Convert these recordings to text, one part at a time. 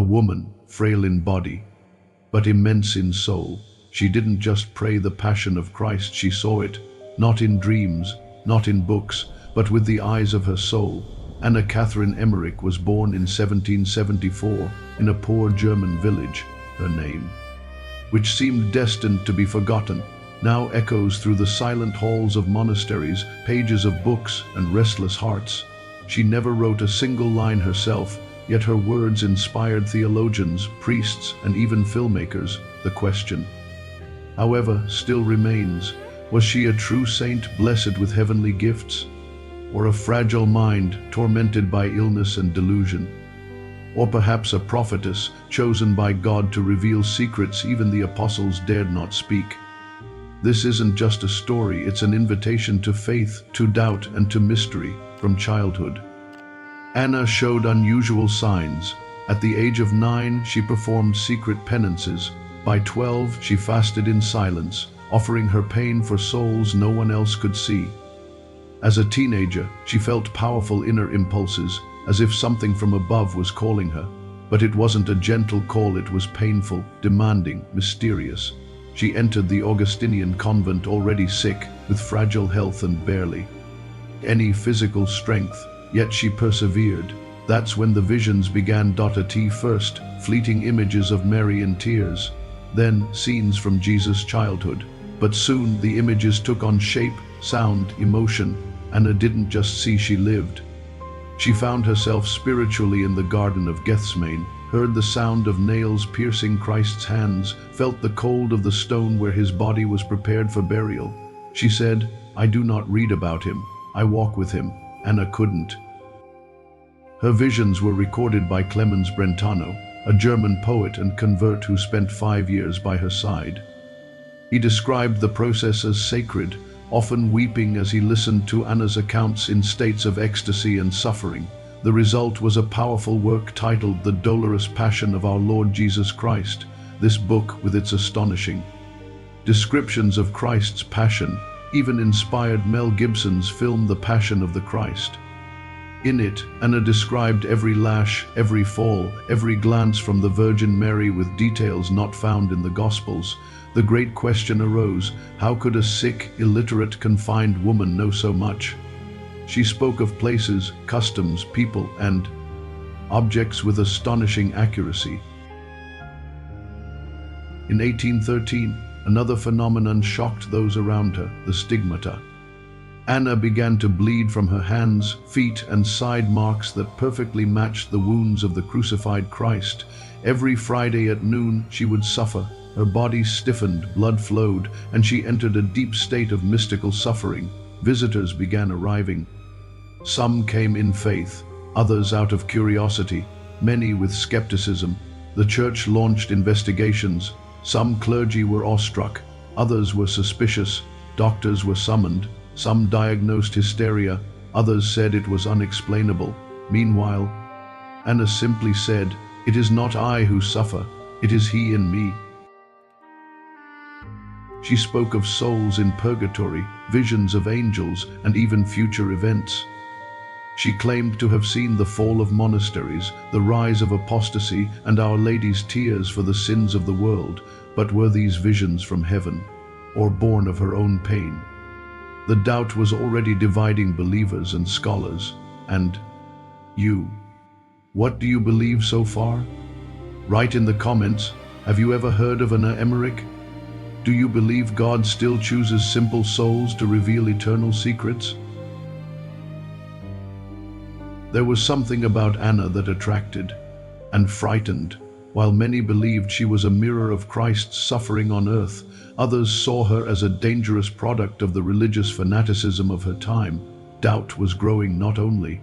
woman, frail in body, but immense in soul. She didn't just pray the passion of Christ, she saw it, not in dreams, not in books, but with the eyes of her soul. Anna Catherine Emmerich was born in 1774 in a poor German village. Her name, which seemed destined to be forgotten, now echoes through the silent halls of monasteries, pages of books, and restless hearts. She never wrote a single line herself, yet her words inspired theologians, priests, and even filmmakers. The question, however, still remains: was she a true saint blessed with heavenly gifts, or a fragile mind tormented by illness and delusion? Or perhaps a prophetess chosen by God to reveal secrets even the apostles dared not speak? This isn't just a story, it's an invitation to faith, to doubt, and to mystery from childhood. Anna showed unusual signs. At the age of 9, she performed secret penances. By 12, she fasted in silence, offering her pain for souls no one else could see. As a teenager, she felt powerful inner impulses, as if something from above was calling her. But it wasn't a gentle call, it was painful, demanding, mysterious. She entered the Augustinian convent already sick, with fragile health and barely any physical strength, yet she persevered. That's when the visions began. At first, fleeting images of Mary in tears, then scenes from Jesus' childhood. But soon the images took on shape, sound, emotion. Anna didn't just see, she lived. She found herself spiritually in the Garden of Gethsemane, heard the sound of nails piercing Christ's hands, felt the cold of the stone where his body was prepared for burial. She said, "I do not read about him, I walk with him." Anna couldn't. Her visions were recorded by Clemens Brentano, a German poet and convert who spent 5 years by her side. He described the process as sacred, often weeping as he listened to Anna's accounts in states of ecstasy and suffering. The result was a powerful work titled The Dolorous Passion of Our Lord Jesus Christ. This book, with its astonishing descriptions of Christ's passion, even inspired Mel Gibson's film The Passion of the Christ. In it, Anna described every lash, every fall, every glance from the Virgin Mary with details not found in the Gospels. The great question arose: how could a sick, illiterate, confined woman know so much? She spoke of places, customs, people, and objects with astonishing accuracy. In 1813, another phenomenon shocked those around her: the stigmata. Anna began to bleed from her hands, feet, and side marks that perfectly matched the wounds of the crucified Christ. Every Friday at noon, she would suffer. Her body stiffened, blood flowed, and she entered a deep state of mystical suffering. Visitors began arriving. Some came in faith, others out of curiosity, many with skepticism. The church launched investigations. Some clergy were awestruck, others were suspicious. Doctors were summoned. Some diagnosed hysteria, others said it was unexplainable. Meanwhile, Anna simply said, "It is not I who suffer, it is He in me." She spoke of souls in purgatory, visions of angels, and even future events. She claimed to have seen the fall of monasteries, the rise of apostasy, and Our Lady's tears for the sins of the world. But were these visions from heaven, or born of her own pain? The doubt was already dividing believers and scholars. And you, what do you believe so far? Write in the comments, have you ever heard of Anna Emmerich? Do you believe God still chooses simple souls to reveal eternal secrets? There was something about Anna that attracted and frightened. While many believed she was a mirror of Christ's suffering on earth, others saw her as a dangerous product of the religious fanaticism of her time. Doubt was growing not only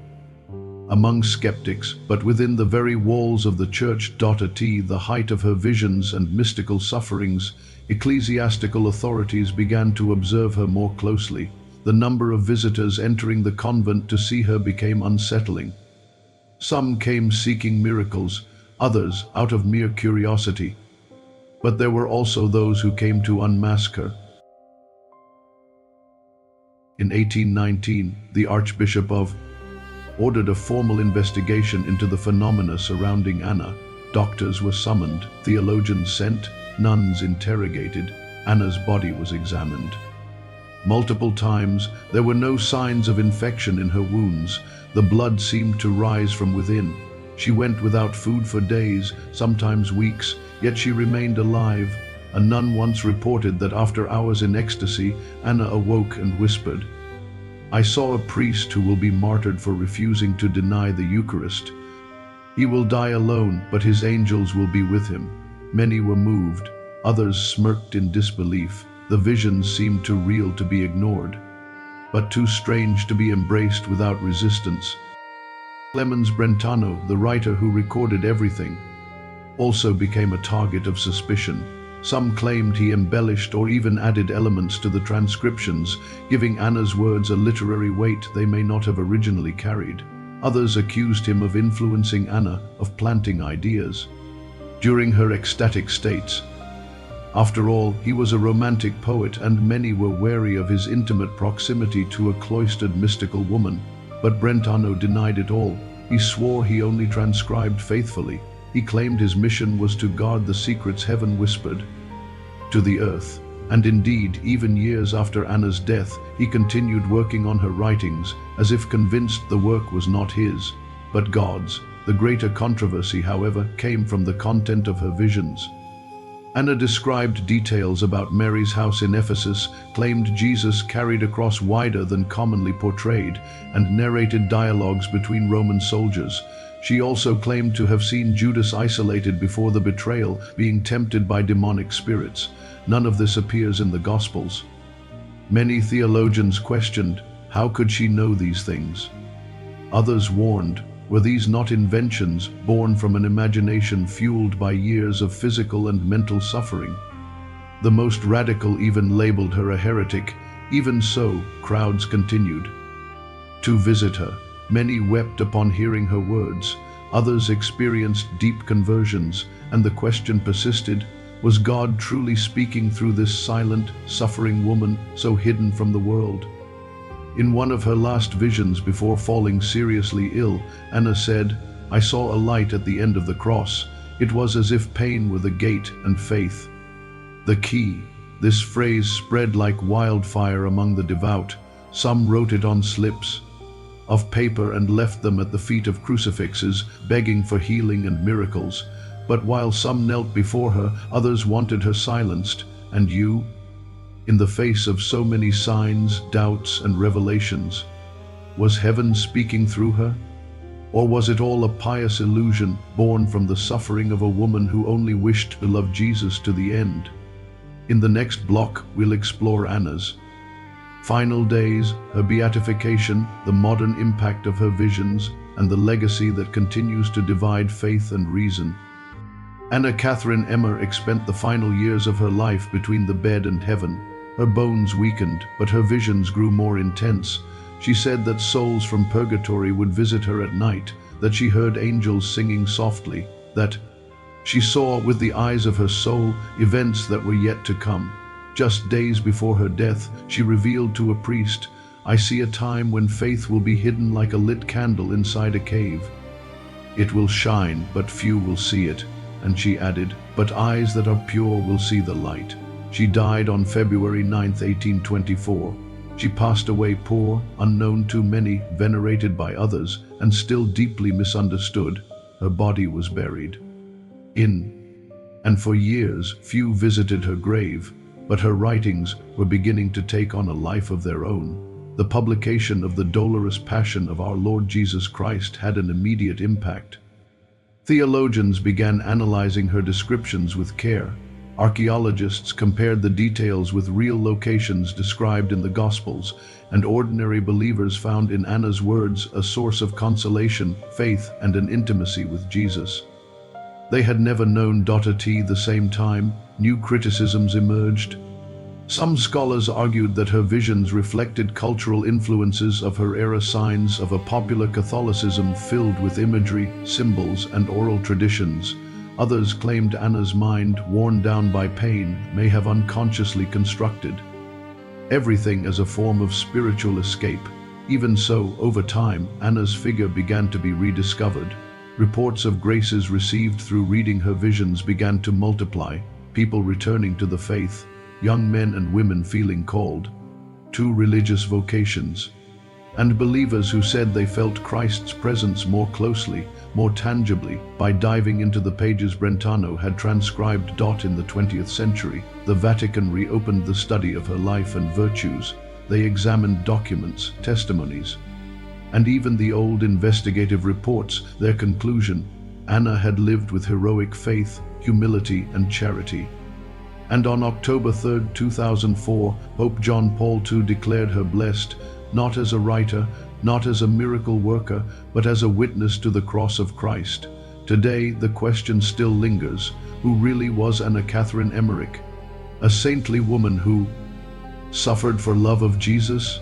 among skeptics, but within the very walls of the church. At the height of her visions and mystical sufferings, ecclesiastical authorities began to observe her more closely. The number of visitors entering the convent to see her became unsettling. Some came seeking miracles, others out of mere curiosity. But there were also those who came to unmask her. In 1819, the Archbishop of ordered a formal investigation into the phenomena surrounding Anna. Doctors were summoned, theologians sent, nuns interrogated. Anna's body was examined. Multiple times, there were no signs of infection in her wounds. The blood seemed to rise from within. She went without food for days, sometimes weeks, yet she remained alive. A nun once reported that after hours in ecstasy, Anna awoke and whispered, "I saw a priest who will be martyred for refusing to deny the Eucharist. He will die alone, but his angels will be with him." Many were moved, others smirked in disbelief. The visions seemed too real to be ignored, but too strange to be embraced without resistance. Clemens Brentano, the writer who recorded everything, also became a target of suspicion. Some claimed he embellished or even added elements to the transcriptions, giving Anna's words a literary weight they may not have originally carried. Others accused him of influencing Anna, of planting ideas during her ecstatic states. After all, he was a romantic poet, and many were wary of his intimate proximity to a cloistered mystical woman. But Brentano denied it all. He swore he only transcribed faithfully. He claimed his mission was to guard the secrets heaven whispered to the earth. And indeed, even years after Anna's death, he continued working on her writings, as if convinced the work was not his, but God's. The greater controversy, however, came from the content of her visions. Anna described details about Mary's house in Ephesus, claimed Jesus carried a cross wider than commonly portrayed, and narrated dialogues between Roman soldiers. She also claimed to have seen Judas isolated before the betrayal, being tempted by demonic spirits. None of this appears in the Gospels. Many theologians questioned, how could she know these things? Others warned, were these not inventions born from an imagination fueled by years of physical and mental suffering? The most radical even labeled her a heretic. Even so, crowds continued to visit her. Many wept upon hearing her words. Others experienced deep conversions, and the question persisted, was God truly speaking through this silent, suffering woman so hidden from the world? In one of her last visions before falling seriously ill, Anna said, "I saw a light at the end of the cross. It was as if pain were the gate and faith the key." This phrase spread like wildfire among the devout. Some wrote it on slips of paper and left them at the feet of crucifixes, begging for healing and miracles. But while some knelt before her, others wanted her silenced. And you? In the face of so many signs, doubts, and revelations, was heaven speaking through her? Or was it all a pious illusion born from the suffering of a woman who only wished to love Jesus to the end? In the next block, we'll explore Anna's final days, her beatification, the modern impact of her visions, and the legacy that continues to divide faith and reason. Anna Catherine Emmerich spent the final years of her life between the bed and heaven. Her bones weakened, but her visions grew more intense. She said that souls from purgatory would visit her at night, that she heard angels singing softly, that she saw with the eyes of her soul events that were yet to come. Just days before her death, she revealed to a priest, "I see a time when faith will be hidden like a lit candle inside a cave. It will shine, but few will see it." And she added, "But eyes that are pure will see the light." She died on February 9, 1824. She passed away poor, unknown to many, venerated by others, and still deeply misunderstood. Her body was buried and for years few visited her grave. But her writings were beginning to take on a life of their own. The publication of the dolorous passion of our Lord Jesus Christ had an immediate impact. Theologians began analyzing her descriptions with care. Archaeologists compared the details with real locations described in the Gospels, and ordinary believers found in Anna's words a source of consolation, faith, and an intimacy with Jesus. They had never known T the same time. New criticisms emerged. Some scholars argued that her visions reflected cultural influences of her era, signs of a popular Catholicism filled with imagery, symbols, and oral traditions. Others claimed Anna's mind, worn down by pain, may have unconsciously constructed everything as a form of spiritual escape. Even so, over time, Anna's figure began to be rediscovered. Reports of graces received through reading her visions began to multiply, people returning to the faith, young men and women feeling called to religious vocations, and believers who said they felt Christ's presence more closely, more tangibly, by diving into the pages Brentano had transcribed. In the 20th century, the Vatican reopened the study of her life and virtues. They examined documents, testimonies, and even the old investigative reports. Their conclusion: Anna had lived with heroic faith, humility, and charity. And on October 3, 2004, Pope John Paul II declared her blessed, not as a writer, not as a miracle worker, but as a witness to the cross of Christ. Today, the question still lingers: who really was Anna Catherine Emmerich? A saintly woman who suffered for love of Jesus?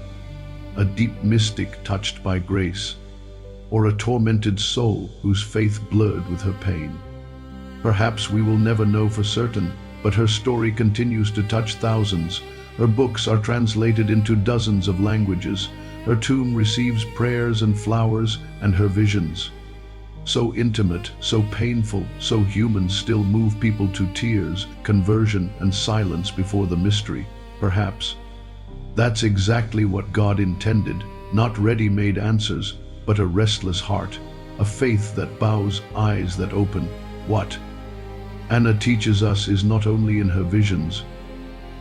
A deep mystic touched by grace? Or a tormented soul whose faith blurred with her pain? Perhaps we will never know for certain, but her story continues to touch thousands. Her books are translated into dozens of languages. Her tomb receives prayers and flowers, and her visions, so intimate, so painful, so human, still move people to tears, conversion, and silence before the mystery. Perhaps that's exactly what God intended, not ready-made answers, but a restless heart, a faith that bows, eyes that open. What Anna teaches us is not only in her visions,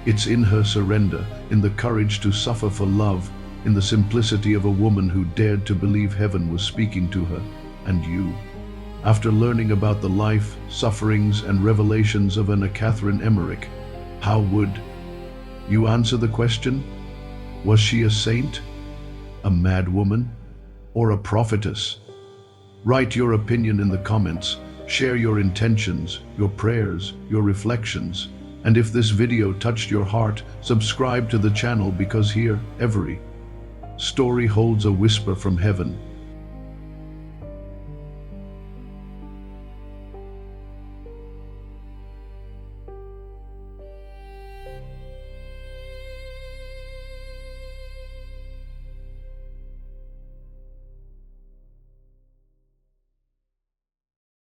it's in her surrender, in the courage to suffer for love, in the simplicity of a woman who dared to believe heaven was speaking to her and you. After learning about the life, sufferings, and revelations of Anna Catherine Emmerich, how would you answer the question? Was she a saint, a madwoman, or a prophetess? Write your opinion in the comments. Share your intentions, your prayers, your reflections. And if this video touched your heart, subscribe to the channel, because here, every story holds a whisper from heaven.